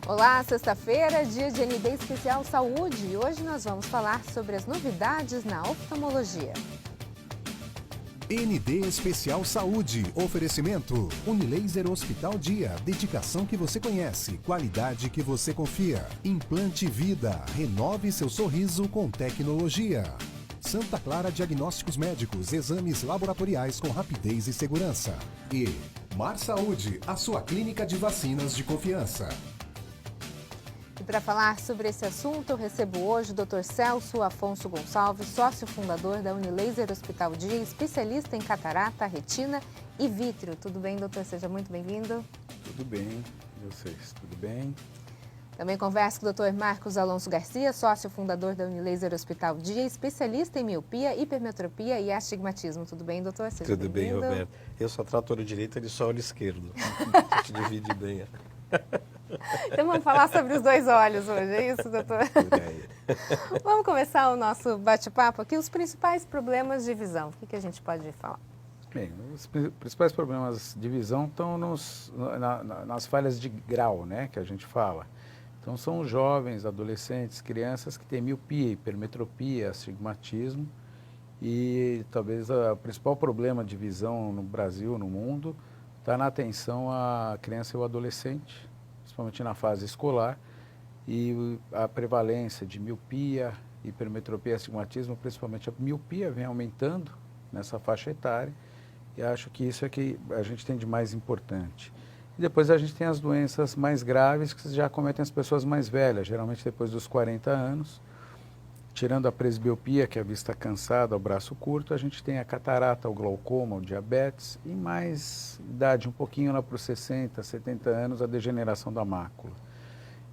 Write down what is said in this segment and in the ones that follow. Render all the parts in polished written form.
Olá, sexta-feira, dia de ND Especial Saúde. E hoje nós vamos falar sobre as novidades na oftalmologia. ND Especial Saúde. Oferecimento. Unilaser Hospital Dia. Dedicação que você conhece. Qualidade que você confia. Implante Vida. Renove seu sorriso com tecnologia. Santa Clara Diagnósticos Médicos. Exames laboratoriais com rapidez e segurança. E Mar Saúde. A sua clínica de vacinas de confiança. E para falar sobre esse assunto, eu recebo hoje o Dr. Celso Afonso Gonçalves, sócio fundador da Unilaser Hospital Dia, especialista em catarata, retina e vítreo. Tudo bem, doutor? Seja muito bem-vindo. Tudo bem. E vocês, tudo bem? Também converso com o Dr. Marcos Alonso Garcia, sócio fundador da Unilaser Hospital Dia, especialista em miopia, hipermetropia e astigmatismo. Tudo bem, doutor? Seja Tudo bem, Roberto. Eu só trato olho direito, ele só olho esquerdo. A gente divide bem. Então vamos falar sobre os dois olhos hoje, é isso, doutor? Vamos começar o nosso bate-papo aqui. Os principais problemas de visão, o que a gente pode falar? Bem, os principais problemas de visão estão nas falhas de grau, né, que a gente fala. Então são os jovens, adolescentes, crianças que têm miopia, hipermetropia, astigmatismo e talvez o principal problema de visão no Brasil, no mundo, está na atenção à criança e ao adolescente, principalmente na fase escolar, e a prevalência de miopia, hipermetropia e astigmatismo, principalmente a miopia, vem aumentando nessa faixa etária, e acho que isso é que a gente tem de mais importante. E depois a gente tem as doenças mais graves que já acometem as pessoas mais velhas, geralmente depois dos 40 anos, tirando a presbiopia, que é a vista cansada, o braço curto, a gente tem a catarata, o glaucoma, o diabetes e mais idade, um pouquinho lá para os 60, 70 anos, a degeneração da mácula.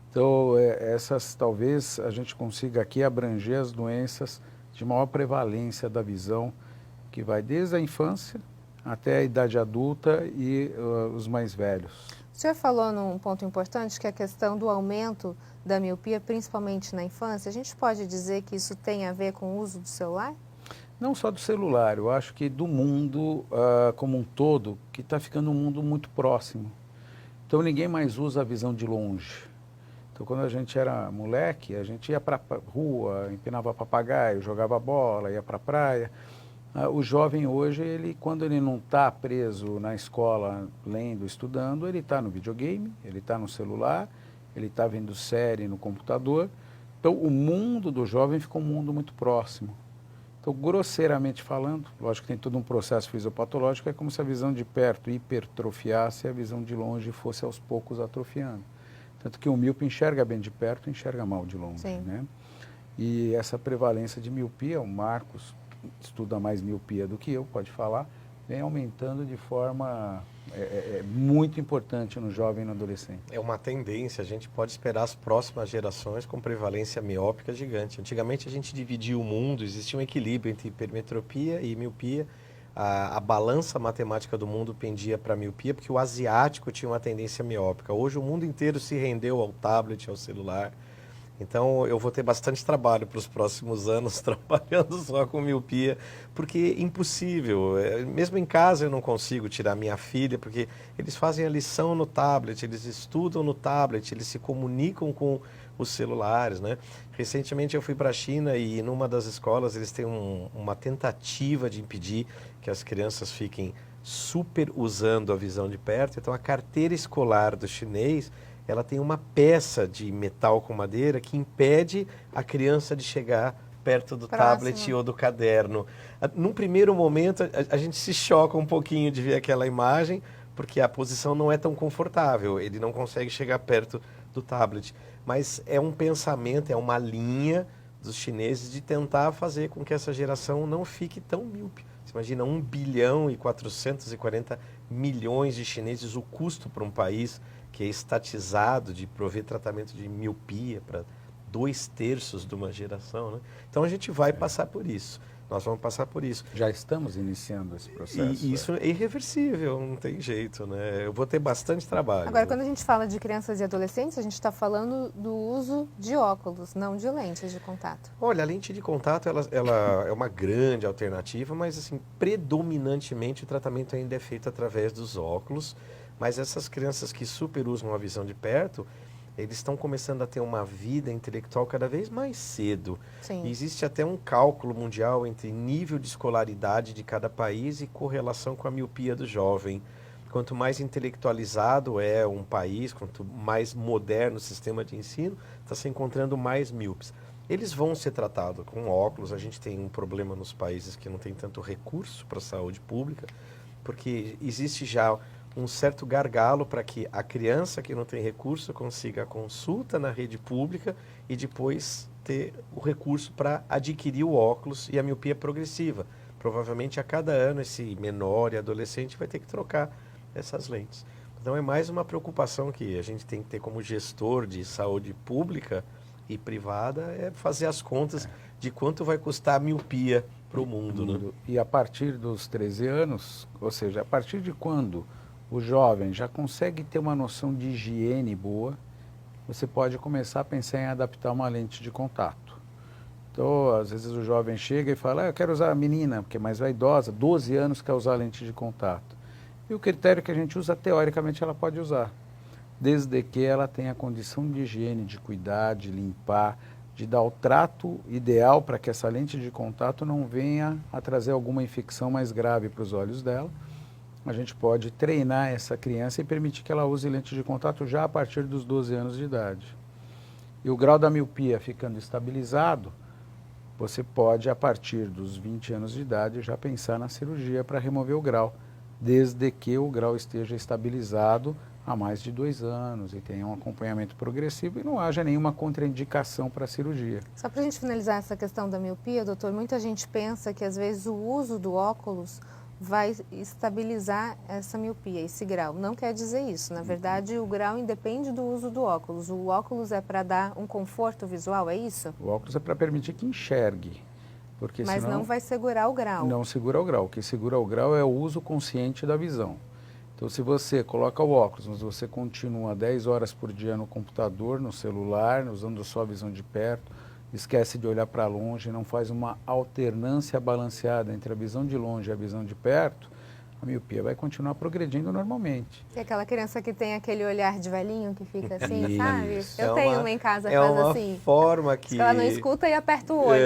Então, essas talvez a gente consiga aqui abranger as doenças de maior prevalência da visão, que vai desde a infância até a idade adulta e os mais velhos. O senhor falou num ponto importante, que é a questão do aumento da miopia, principalmente na infância. A gente pode dizer que isso tem a ver com o uso do celular? Não só do celular, eu acho que do mundo como um todo, que está ficando um mundo muito próximo. Então ninguém mais usa a visão de longe. Então quando a gente era moleque, a gente ia para a rua, empinava papagaio, jogava bola, ia para a praia. O jovem hoje, quando ele não está preso na escola, lendo, estudando, ele está no videogame, ele está no celular, ele está vendo série no computador. Então, o mundo do jovem ficou um mundo muito próximo. Então, grosseiramente falando, lógico que tem todo um processo fisiopatológico, é como se a visão de perto hipertrofiasse e a visão de longe fosse aos poucos atrofiando. Tanto que o míope enxerga bem de perto e enxerga mal de longe, né? E essa prevalência de miopia, o Marcos estuda mais miopia do que eu, pode falar, vem aumentando de forma muito importante no jovem e no adolescente. É uma tendência, a gente pode esperar as próximas gerações com prevalência miópica gigante. Antigamente a gente dividia o mundo, existia um equilíbrio entre hipermetropia e miopia. A balança matemática do mundo pendia para a miopia, porque o asiático tinha uma tendência miópica. Hoje o mundo inteiro se rendeu ao tablet, ao celular. Então, eu vou ter bastante trabalho para os próximos anos trabalhando só com miopia, porque é impossível. Mesmo em casa eu não consigo tirar minha filha, porque eles fazem a lição no tablet, eles estudam no tablet, eles se comunicam com os celulares, né? Recentemente eu fui para a China e numa das escolas eles têm uma tentativa de impedir que as crianças fiquem super usando a visão de perto. Então, a carteira escolar do chinês, ela tem uma peça de metal com madeira que impede a criança de chegar perto do tablet ou do caderno. Num primeiro momento, a gente se choca um pouquinho de ver aquela imagem, porque a posição não é tão confortável, ele não consegue chegar perto do tablet. Mas é um pensamento, é uma linha dos chineses de tentar fazer com que essa geração não fique tão míope. Você imagina 1 bilhão e 440 milhões de chineses, o custo para um país que é estatizado de prover tratamento de miopia para 2/3 de uma geração, né? Então a gente vai passar por isso. Nós vamos passar por isso. Já estamos iniciando esse processo. E isso é irreversível, não tem jeito, né? Eu vou ter bastante trabalho. Agora, quando a gente fala de crianças e adolescentes, a gente está falando do uso de óculos, não de lentes de contato. Olha, a lente de contato, ela é uma grande alternativa, mas assim, predominantemente o tratamento ainda é feito através dos óculos. Mas essas crianças que super usam a visão de perto, eles estão começando a ter uma vida intelectual cada vez mais cedo. Sim. E existe até um cálculo mundial entre nível de escolaridade de cada país e correlação com a miopia do jovem. Quanto mais intelectualizado é um país, quanto mais moderno o sistema de ensino, está se encontrando mais míopes. Eles vão ser tratados com óculos. A gente tem um problema nos países que não tem tanto recurso para a saúde pública, porque existe já um certo gargalo para que a criança que não tem recurso consiga a consulta na rede pública e depois ter o recurso para adquirir o óculos e a miopia progressiva. Provavelmente a cada ano esse menor e adolescente vai ter que trocar essas lentes. Então é mais uma preocupação que a gente tem que ter como gestor de saúde pública e privada, é fazer as contas de quanto vai custar a miopia para o mundo. Né? E a partir dos 13 anos, ou seja, a partir de quando o jovem já consegue ter uma noção de higiene boa, você pode começar a pensar em adaptar uma lente de contato. Então, às vezes o jovem chega e fala, eu quero usar a menina, porque é mais vaidosa, 12 anos quer usar a lente de contato. E o critério que a gente usa, teoricamente, ela pode usar, desde que ela tenha a condição de higiene, de cuidar, de limpar, de dar o trato ideal para que essa lente de contato não venha a trazer alguma infecção mais grave para os olhos dela. A gente pode treinar essa criança e permitir que ela use lente de contato já a partir dos 12 anos de idade. E o grau da miopia ficando estabilizado, você pode, a partir dos 20 anos de idade, já pensar na cirurgia para remover o grau, desde que o grau esteja estabilizado há mais de 2 anos e tenha um acompanhamento progressivo e não haja nenhuma contraindicação para a cirurgia. Só para a gente finalizar essa questão da miopia, doutor, muita gente pensa que às vezes o uso do óculos vai estabilizar essa miopia, esse grau. Não quer dizer isso. Na verdade, o grau independe do uso do óculos. O óculos é para dar um conforto visual, é isso? O óculos é para permitir que enxergue. Porque Mas senão, não vai segurar o grau. Não segura o grau. O que segura o grau é o uso consciente da visão. Então, se você coloca o óculos, mas você continua 10 horas por dia no computador, no celular, usando só a visão de perto, esquece de olhar para longe, não faz uma alternância balanceada entre a visão de longe e a visão de perto, a miopia vai continuar progredindo normalmente. E aquela criança que tem aquele olhar de velhinho que fica assim, Isso. sabe? Eu tenho uma em casa que é faz uma assim. forma que... Ela não escuta e aperta o olho.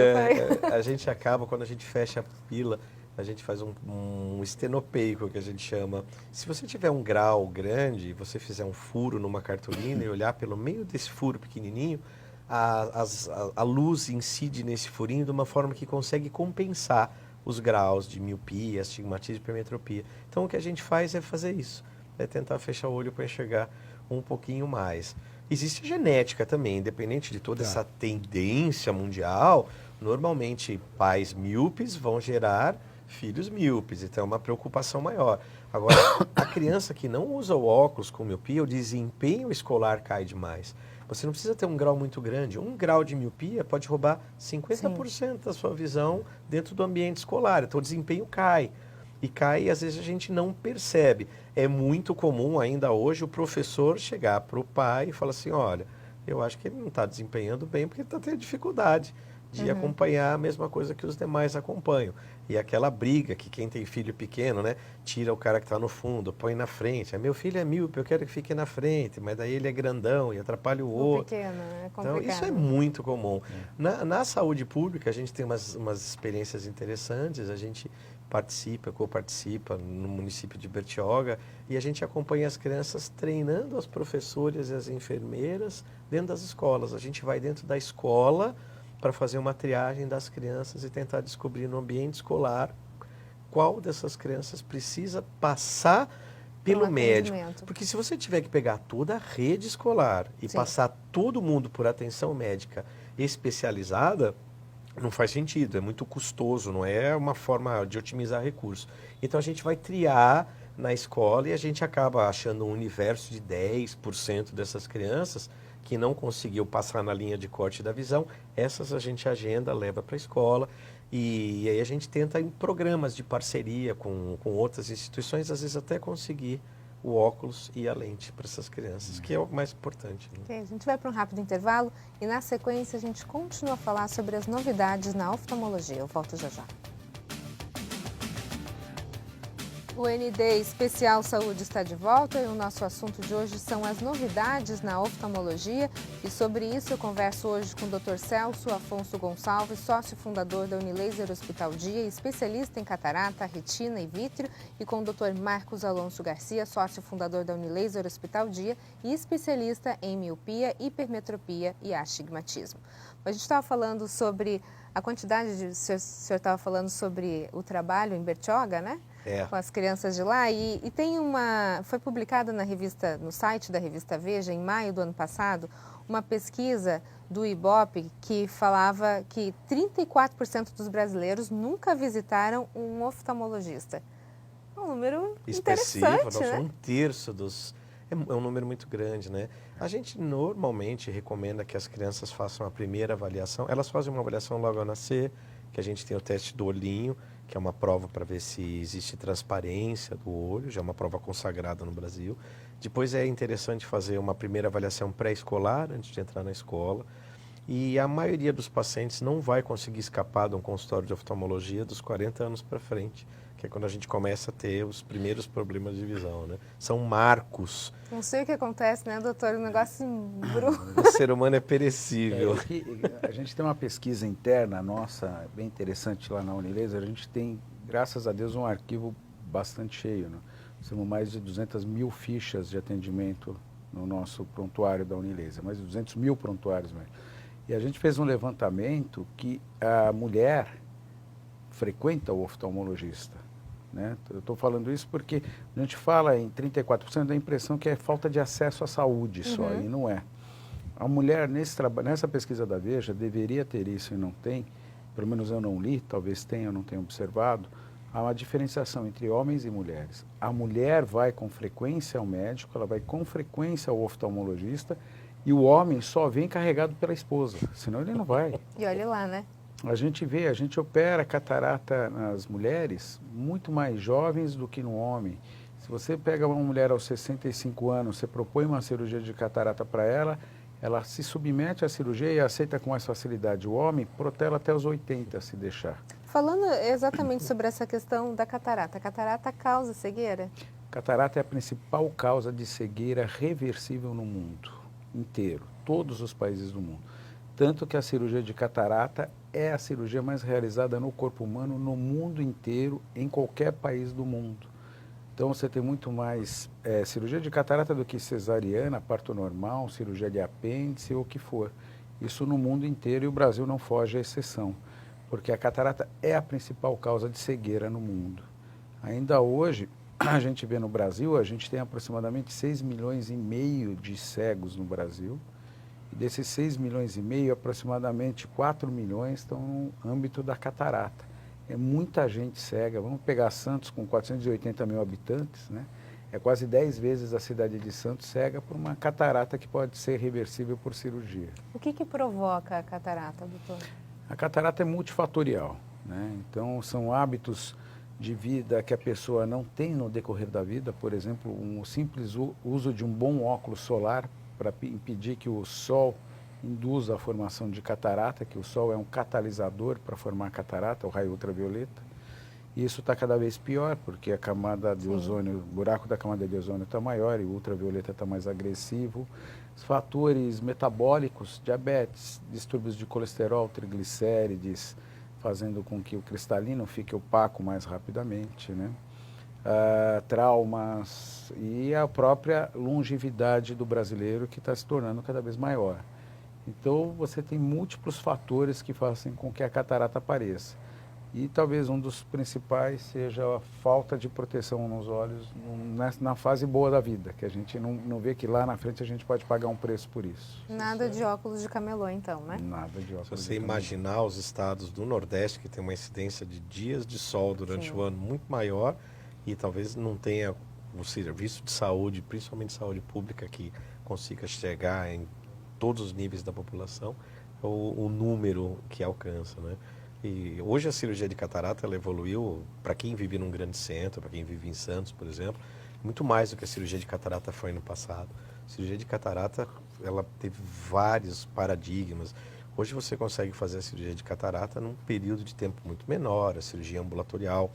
A gente acaba, quando a gente fecha a pupila, a gente faz um estenopeico, que a gente chama. Se você tiver um grau grande, você fizer um furo numa cartolina e olhar pelo meio desse furo pequenininho, a luz incide nesse furinho de uma forma que consegue compensar os graus de miopia, astigmatismo e hipermetropia. Então o que a gente faz é fazer isso, é tentar fechar o olho para enxergar um pouquinho mais. Existe genética também, independente de toda essa tendência mundial, normalmente pais míopes vão gerar filhos míopes, então é uma preocupação maior. Agora, a criança que não usa o óculos com miopia, o desempenho escolar cai demais. Você não precisa ter um grau muito grande. 1 grau de miopia pode roubar 50% da sua visão dentro do ambiente escolar. Então o desempenho cai. E cai e às vezes a gente não percebe. É muito comum ainda hoje o professor chegar para o pai e falar assim, olha, eu acho que ele não está desempenhando bem porque ele está tendo dificuldade de acompanhar a mesma coisa que os demais acompanham. E aquela briga que quem tem filho pequeno, né, tira o cara que está no fundo, põe na frente. Meu filho é míope, eu quero que fique na frente, mas daí ele é grandão e atrapalha o outro. Pequeno, é complicado. Então, isso é muito comum. Na saúde pública, a gente tem umas experiências interessantes, a gente coparticipa no município de Bertioga e a gente acompanha as crianças treinando as professoras e as enfermeiras dentro das escolas. A gente vai dentro da escola para fazer uma triagem das crianças e tentar descobrir no ambiente escolar qual dessas crianças precisa passar pelo médico. Porque se você tiver que pegar toda a rede escolar e passar todo mundo por atenção médica especializada, não faz sentido, é muito custoso, não é uma forma de otimizar recursos. Então a gente vai triar na escola e a gente acaba achando um universo de 10% dessas crianças que não conseguiu passar na linha de corte da visão, essas a gente agenda, leva para a escola e aí a gente tenta em programas de parceria com outras instituições, às vezes até conseguir o óculos e a lente para essas crianças, que é o mais importante. Né? Okay, a gente vai para um rápido intervalo e na sequência a gente continua a falar sobre as novidades na oftalmologia. Eu volto já já. O ND Especial Saúde está de volta e o nosso assunto de hoje são as novidades na oftalmologia. E sobre isso eu converso hoje com o Dr. Celso Afonso Gonçalves, sócio fundador da Unilaser Hospital Dia, especialista em catarata, retina e vítreo, e com o Dr. Marcos Alonso Garcia, sócio fundador da Unilaser Hospital Dia e especialista em miopia, hipermetropia e astigmatismo. A gente estava falando sobre a quantidade de... O senhor estava falando sobre o trabalho em Bertioga, né? Com as crianças de lá, e tem foi publicada no site da revista Veja, em maio do ano passado, uma pesquisa do Ibope que falava que 34% dos brasileiros nunca visitaram um oftalmologista. Um número interessante, né? Um terço dos... É um número muito grande, né? A gente normalmente recomenda que as crianças façam a primeira avaliação. Elas fazem uma avaliação logo ao nascer, que a gente tem o teste do olhinho, que é uma prova para ver se existe transparência do olho, já é uma prova consagrada no Brasil. Depois é interessante fazer uma primeira avaliação pré-escolar, antes de entrar na escola. E a maioria dos pacientes não vai conseguir escapar de um consultório de oftalmologia dos 40 anos para frente, que é quando a gente começa a ter os primeiros problemas de visão, né? São marcos. Não sei o que acontece, né, doutor? O negócio O ser humano é perecível. A gente tem uma pesquisa interna nossa, bem interessante lá na Unilaser. A gente tem, graças a Deus, um arquivo bastante cheio, né? Temos mais de 200 mil fichas de atendimento no nosso prontuário da Unilaser, mais de 200 mil prontuários mesmo. E a gente fez um levantamento que a mulher frequenta o oftalmologista, né? Eu estou falando isso porque a gente fala em 34%, da impressão que é falta de acesso à saúde só, e não é. A mulher, nessa pesquisa da Veja, deveria ter isso e não tem, pelo menos eu não li, talvez tenha, eu não tenha observado, há uma diferenciação entre homens e mulheres. A mulher vai com frequência ao médico, ela vai com frequência ao oftalmologista, e o homem só vem carregado pela esposa, senão ele não vai. E olha lá, né? A gente opera catarata nas mulheres muito mais jovens do que no homem. Se você pega uma mulher aos 65 anos, você propõe uma cirurgia de catarata para ela, ela se submete à cirurgia e aceita com mais facilidade. O homem protela até os 80, se deixar. Falando exatamente sobre essa questão da catarata, a catarata causa cegueira? Catarata é a principal causa de cegueira reversível no mundo inteiro, todos os países do mundo. Tanto que a cirurgia de catarata é a cirurgia mais realizada no corpo humano no mundo inteiro, em qualquer país do mundo. Então você tem muito mais cirurgia de catarata do que cesariana, parto normal, cirurgia de apêndice ou o que for. Isso no mundo inteiro, e o Brasil não foge à exceção, porque a catarata é a principal causa de cegueira no mundo. Ainda hoje, a gente vê no Brasil, a gente tem aproximadamente 6,5 milhões de cegos no Brasil. E desses 6,5 milhões, aproximadamente 4 milhões estão no âmbito da catarata. É muita gente cega. Vamos pegar Santos com 480 mil habitantes, né? É quase 10 vezes a cidade de Santos cega por uma catarata que pode ser reversível por cirurgia. O que provoca a catarata, doutor? A catarata é multifatorial, né? Então, são hábitos de vida que a pessoa não tem no decorrer da vida. Por exemplo, um simples uso de um bom óculos solar para impedir que o sol induza a formação de catarata, que o sol é um catalisador para formar catarata, o raio ultravioleta. E isso está cada vez pior, porque a camada de ozônio, o buraco da camada de ozônio está maior e o ultravioleta está mais agressivo. Os fatores metabólicos, diabetes, distúrbios de colesterol, triglicérides, fazendo com que o cristalino fique opaco mais rapidamente, né? Traumas e a própria longevidade do brasileiro, que está se tornando cada vez maior. Então, você tem múltiplos fatores que fazem com que a catarata apareça. E talvez um dos principais seja a falta de proteção nos olhos na fase boa da vida, que a gente não vê que lá na frente a gente pode pagar um preço por isso. Nada de óculos de camelô, então, né? Nada de óculos de camelô. Se você imaginar os estados do Nordeste, que tem uma incidência de dias de sol durante o ano muito maior, e talvez não tenha um serviço de saúde, principalmente saúde pública, que consiga chegar em todos os níveis da população, o número que alcança, né? E hoje a cirurgia de catarata ela evoluiu para quem vive num grande centro, para quem vive em Santos, por exemplo, muito mais do que a cirurgia de catarata foi no passado. A cirurgia de catarata ela teve vários paradigmas. Hoje você consegue fazer a cirurgia de catarata num período de tempo muito menor, a cirurgia ambulatorial.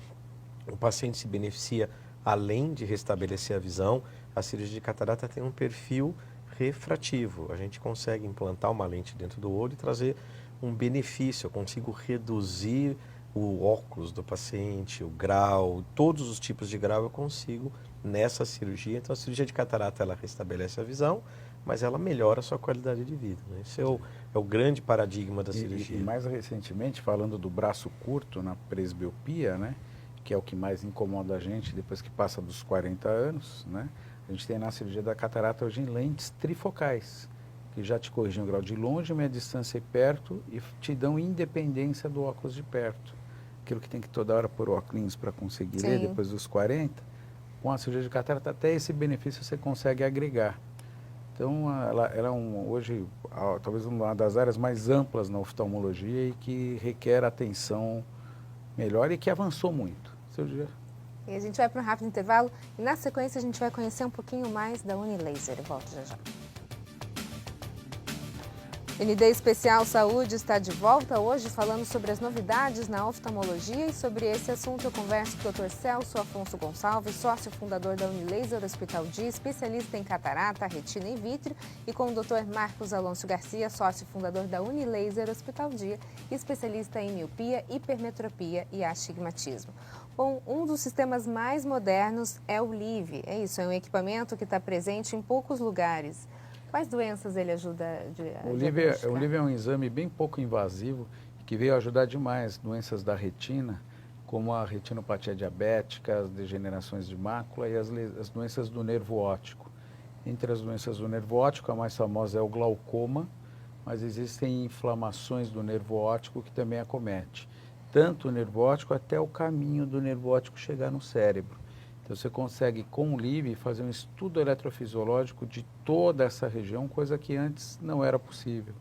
O paciente se beneficia além de restabelecer a visão, a cirurgia de catarata tem um perfil refrativo. A gente consegue implantar uma lente dentro do olho e trazer um benefício. Eu consigo reduzir o óculos do paciente, o grau, todos os tipos de grau eu consigo nessa cirurgia. Então a cirurgia de catarata ela restabelece a visão, mas ela melhora a sua qualidade de vida, né? Esse é o grande paradigma da cirurgia. E mais recentemente, falando do braço curto na presbiopia, né, que é o que mais incomoda a gente depois que passa dos 40 anos, né, a gente tem na cirurgia da catarata hoje lentes trifocais, que já te corrigem o grau de longe, meia distância e perto e te dão independência do óculos de perto. Aquilo que tem que toda hora pôr óculos para conseguir ler depois dos 40, com a cirurgia de catarata até esse benefício você consegue agregar. Então, ela é hoje, talvez uma das áreas mais amplas na oftalmologia e que requer atenção melhor e que avançou muito. E a gente vai para um rápido intervalo e na sequência a gente vai conhecer um pouquinho mais da Unilaser. Eu volto já já. ND Especial Saúde está de volta hoje falando sobre as novidades na oftalmologia e sobre esse assunto eu converso com o Dr. Celso Afonso Gonçalves, sócio fundador da Unilaser Hospital Dia, especialista em catarata, retina e vítreo, e com o Dr. Marcos Alonso Garcia, sócio fundador da Unilaser Hospital Dia, especialista em miopia, hipermetropia e astigmatismo. Bom, um dos sistemas mais modernos é o LIV. É isso, é um equipamento que está presente em poucos lugares. Quais doenças ele ajuda a O LIV é um exame bem pouco invasivo que veio ajudar demais doenças da retina, como a retinopatia diabética, as degenerações de mácula e as doenças do nervo óptico. Entre as doenças do nervo óptico, a mais famosa é o glaucoma, mas existem inflamações do nervo óptico que também acomete. Tanto o nervo óptico até o caminho do nervo óptico chegar no cérebro. Então, você consegue, com o LIV, fazer um estudo eletrofisiológico de toda essa região, coisa que antes não era possível.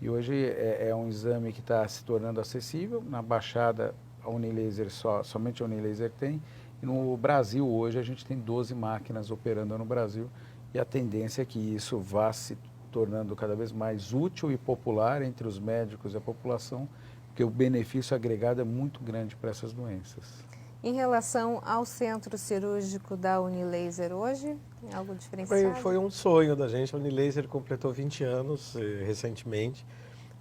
E hoje é um exame que está se tornando acessível. Na Baixada, a Unilaser somente a Unilaser tem. E no Brasil, hoje, a gente tem 12 máquinas operando no Brasil. E a tendência é que isso vá se tornando cada vez mais útil e popular entre os médicos e a população, porque o benefício agregado é muito grande para essas doenças. Em relação ao centro cirúrgico da Unilaser hoje, tem algo diferenciado? Foi um sonho da gente. A Unilaser completou 20 anos recentemente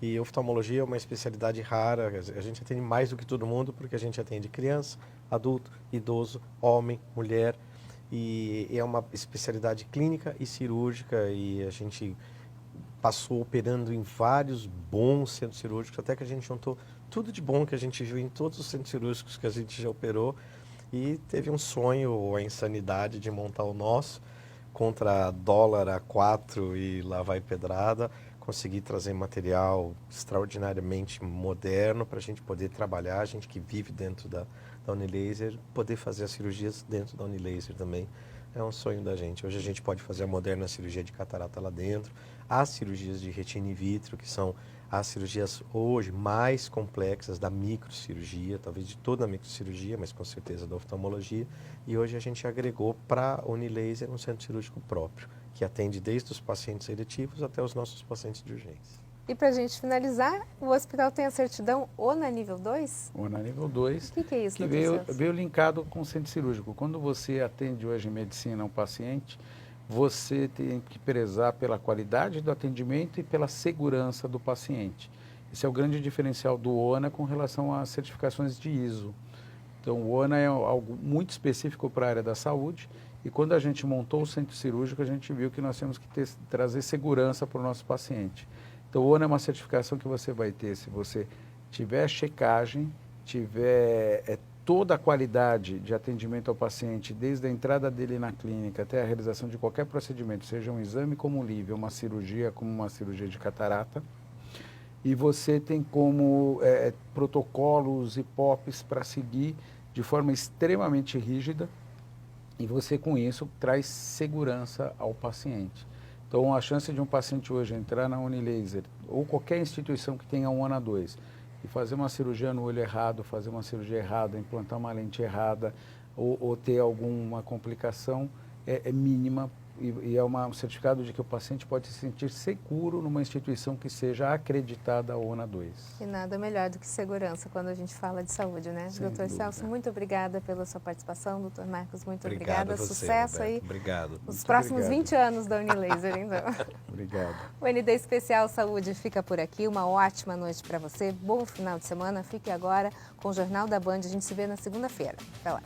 e oftalmologia é uma especialidade rara. A gente atende mais do que todo mundo porque a gente atende criança, adulto, idoso, homem, mulher e é uma especialidade clínica e cirúrgica e a gente passou operando em vários bons centros cirúrgicos, até que a gente juntou tudo de bom que a gente viu em todos os centros cirúrgicos que a gente já operou e teve um sonho, a insanidade de montar o nosso contra dólar a 4 e lá vai pedrada, conseguir trazer material extraordinariamente moderno para a gente poder trabalhar, a gente que vive dentro da Unilaser, poder fazer as cirurgias dentro da Unilaser também. É um sonho da gente. Hoje a gente pode fazer a moderna cirurgia de catarata lá dentro, as cirurgias de retina in vitro, que são as cirurgias hoje mais complexas da microcirurgia, talvez de toda a microcirurgia, mas com certeza da oftalmologia. E hoje a gente agregou para a Unilaser um centro cirúrgico próprio, que atende desde os pacientes eletivos até os nossos pacientes de urgência. E para a gente finalizar, o hospital tem a certidão ONA nível 2? ONA nível 2. O que é isso, que veio linkado com o centro cirúrgico. Quando você atende hoje em medicina um paciente, você tem que prezar pela qualidade do atendimento e pela segurança do paciente. Esse é o grande diferencial do ONA com relação às certificações de ISO. Então, o ONA é algo muito específico para a área da saúde e quando a gente montou o centro cirúrgico, a gente viu que nós temos que trazer segurança para o nosso paciente. Então, o ONA é uma certificação que você vai ter se você tiver checagem, tiver toda a qualidade de atendimento ao paciente, desde a entrada dele na clínica até a realização de qualquer procedimento, seja um exame como um LIV, uma cirurgia como uma cirurgia de catarata. E você tem como protocolos e POPs para seguir de forma extremamente rígida e você, com isso, traz segurança ao paciente. Então, a chance de um paciente hoje entrar na Unilaser ou qualquer instituição que tenha um ONA 2 e fazer uma cirurgia no olho errado, fazer uma cirurgia errada, implantar uma lente errada ou ter alguma complicação é mínima e é um certificado de que o paciente pode se sentir seguro numa instituição que seja acreditada à ONA 2. E nada melhor do que segurança quando a gente fala de saúde, né? Sem Doutor dúvida. Celso, muito obrigada pela sua participação. Doutor Marcos, muito Obrigado obrigada. a você, Sucesso Roberto. aí Obrigado. nos Muito próximos obrigado. 20 anos da Unilaser, então. Obrigado. O ND Especial Saúde fica por aqui. Uma ótima noite para você. Bom final de semana. Fique agora com o Jornal da Band. A gente se vê na segunda-feira. Até lá.